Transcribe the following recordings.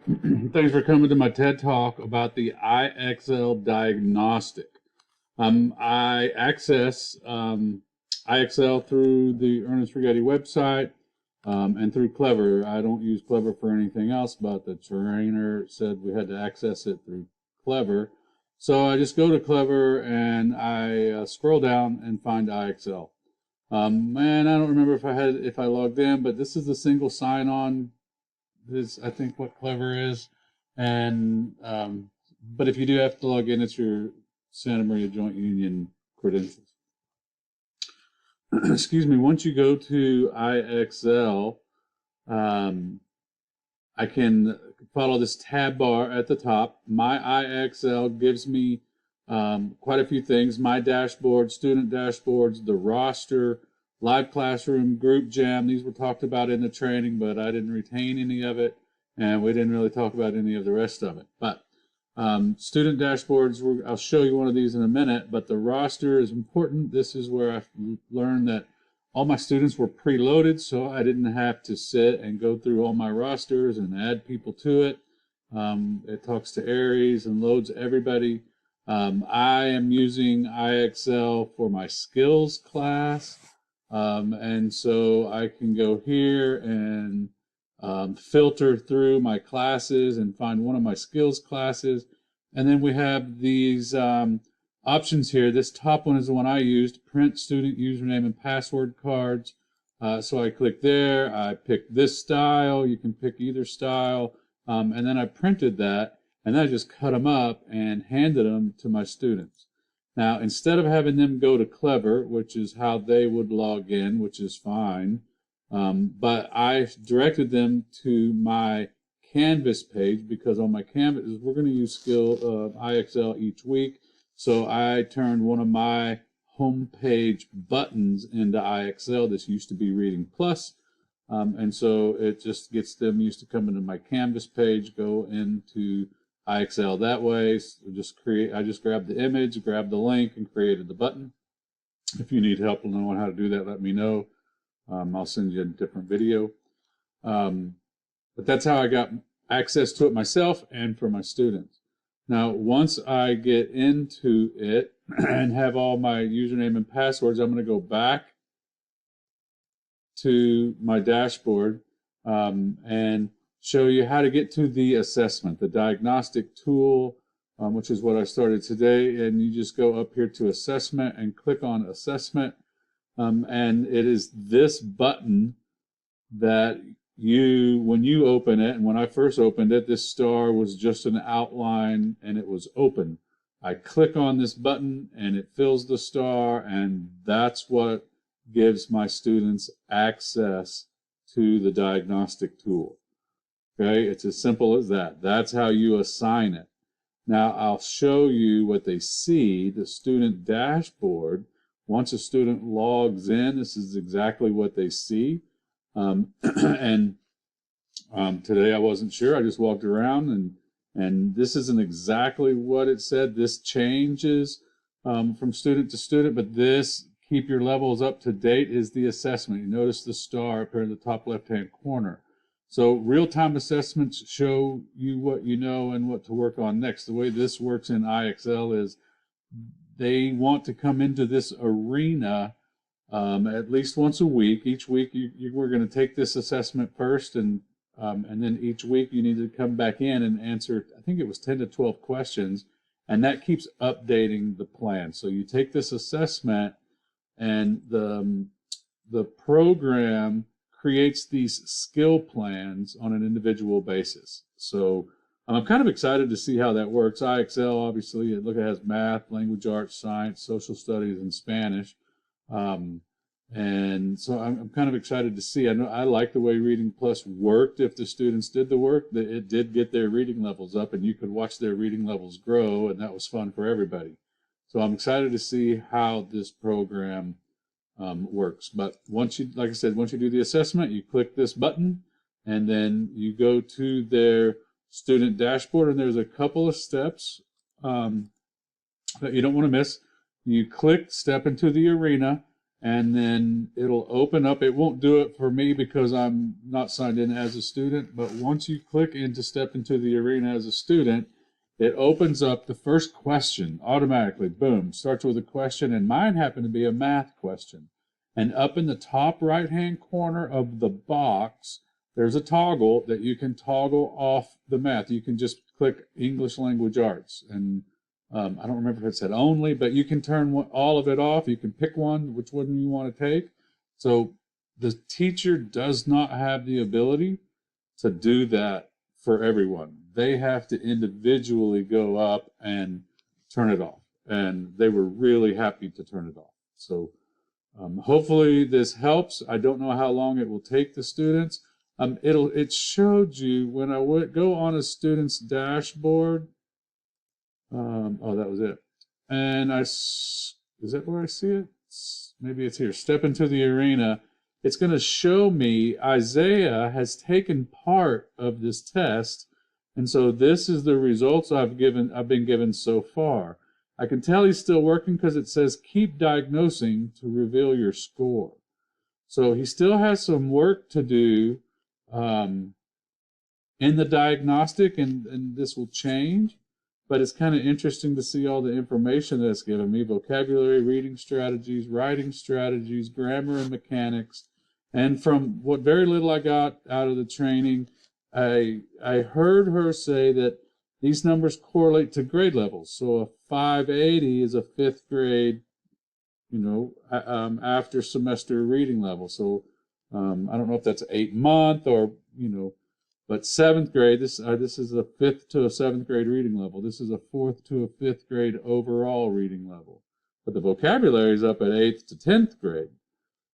Thanks for coming to my TED Talk about the IXL diagnostic. I access IXL through the Ernest Rigetti website and through Clever. I don't use Clever for anything else, but the trainer said we had to access it through Clever. So I just go to Clever and I scroll down and find IXL. Man, I don't remember if I logged in, but this is the single sign-on is I think what Clever is. And but if you do have to log in, it's your Santa Maria Joint Union credentials. Excuse me. Once you go to IXL, um, I can follow this tab bar at the top. My IXL gives me quite a few things: my dashboard, student dashboards, the roster, live classroom, group jam. These were talked about in the training, but I didn't retain any of it, and we didn't really talk about any of the rest of it. But student dashboards, I'll show you one of these in a minute, but the roster is important. This is where I learned that all my students were preloaded, so I didn't have to sit and go through all my rosters and add people to it. It talks to Aries and loads everybody. I am using IXL for my skills class, and so I can go here and filter through my classes and find one of my skills classes. And then we have these options here. This top one is the one I used, print student username and password cards. So I click there, I pick this style, you can pick either style, and then I printed that, and then I just cut them up and handed them to my students. Now, instead of having them go to Clever, which is how they would log in, which is fine, but I directed them to my Canvas page because on my Canvas, we're going to use IXL each week. So I turned one of my homepage buttons into IXL. This used to be Reading Plus. And so it just gets them used to coming to my Canvas page, go into IXL that way. So I just grabbed the image, grabbed the link, and created the button. If you need help knowing how to do that, let me know. I'll send you a different video. But that's how I got access to it myself and for my students. Now, once I get into it and have all my username and passwords, I'm going to go back to my dashboard and show you how to get to the assessment, the diagnostic tool, which is what I started today. And you just go up here to assessment and click on assessment. And it is this button that when you open it, and when I first opened it, this star was just an outline and it was open. I click on this button and it fills the star, and that's what gives my students access to the diagnostic tool. Okay, it's as simple as that. That's how you assign it. Now I'll show you what they see, the student dashboard. Once a student logs in, this is exactly what they see. And today I wasn't sure. I just walked around and this isn't exactly what it said. This changes from student to student, but this keep your levels up to date is the assessment. You notice the star up here in the top left-hand corner. So real-time assessments show you what you know and what to work on next. The way this works in IXL is they want to come into this arena at least once a week. Each week we're going to take this assessment first, and then each week you need to come back in and answer, I think it was 10 to 12 questions, and that keeps updating the plan. So you take this assessment, and the program creates these skill plans on an individual basis. So I'm kind of excited to see how that works. IXL, obviously, it has math, language arts, science, social studies, and Spanish. And so I'm kind of excited to see. I know I like the way Reading Plus worked. If the students did the work, it did get their reading levels up, and you could watch their reading levels grow, and that was fun for everybody. So I'm excited to see how this program works. But like I said, once you do the assessment, you click this button, and then you go to their student dashboard, and there's a couple of steps that you don't want to miss. You click Step into the Arena, and then it'll open up. It won't do it for me because I'm not signed in as a student, but once you click in to step into the arena as a student, it opens up the first question automatically. Boom, starts with a question, and mine happened to be a math question. And up in the top right-hand corner of the box, there's a toggle that you can toggle off the math. You can just click English Language Arts, and I don't remember if it said only, but you can turn all of it off. You can pick one, which one you want to take. So the teacher does not have the ability to do that for everyone. They have to individually go up and turn it off. And they were really happy to turn it off. So hopefully this helps. I don't know how long it will take the students. It showed you when I would go on a student's dashboard. Oh, that was it. And is that where I see it? Maybe it's here. Step into the arena. It's going to show me Isaiah has taken part of this test. And so this is the results I've been given so far. I can tell he's still working because it says keep diagnosing to reveal your score. So he still has some work to do in the diagnostic, and this will change. But it's kind of interesting to see all the information that it's given me: vocabulary, reading strategies, writing strategies, grammar and mechanics. And from what very little I got out of the training, I heard her say that these numbers correlate to grade levels. So a 580 is a 5th grade, after semester reading level. So I don't know if that's 8-month or, but 7th grade, this is a 5th to a 7th grade reading level. This is a 4th to a 5th grade overall reading level. But the vocabulary is up at 8th to 10th grade.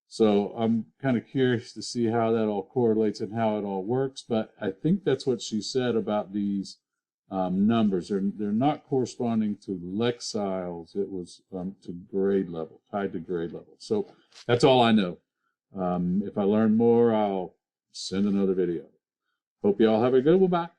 So I'm kind of curious to see how that all correlates and how it all works. But I think that's what she said about these numbers. They're not corresponding to lexiles. It was to grade level, tied to grade level. So that's all I know. If I learn more, I'll send another video. Hope you all have a good one. Bye.